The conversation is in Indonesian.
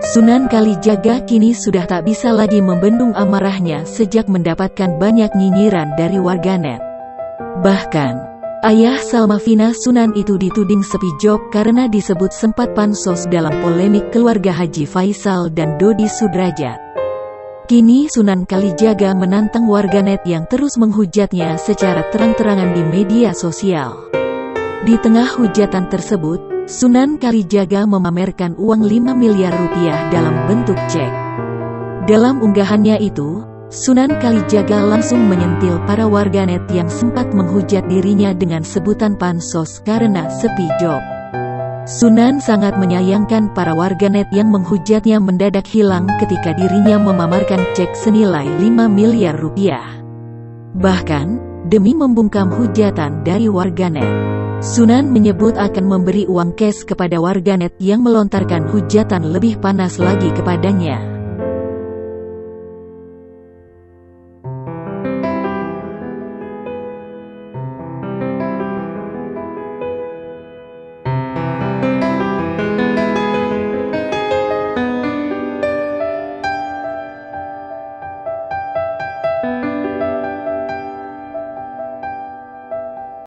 Sunan Kalijaga kini sudah tak bisa lagi membendung amarahnya sejak mendapatkan banyak nyinyiran dari warganet. Bahkan, ayah Salmavina Sunan itu dituding sepi job karena disebut sempat pansos dalam polemik keluarga Haji Faisal dan Dodi Sudrajat. Kini Sunan Kalijaga menantang warganet yang terus menghujatnya secara terang-terangan di media sosial. Di tengah hujatan tersebut, Sunan Kalijaga memamerkan uang 5 miliar rupiah dalam bentuk cek. Dalam unggahannya itu, Sunan Kalijaga langsung menyentil para warganet yang sempat menghujat dirinya dengan sebutan pansos karena sepi job. Sunan sangat menyayangkan para warganet yang menghujatnya mendadak hilang ketika dirinya memamerkan cek senilai 5 miliar rupiah. Bahkan, demi membungkam hujatan dari warganet, Sunan menyebut akan memberi uang cash kepada warganet yang melontarkan hujatan lebih panas lagi kepadanya.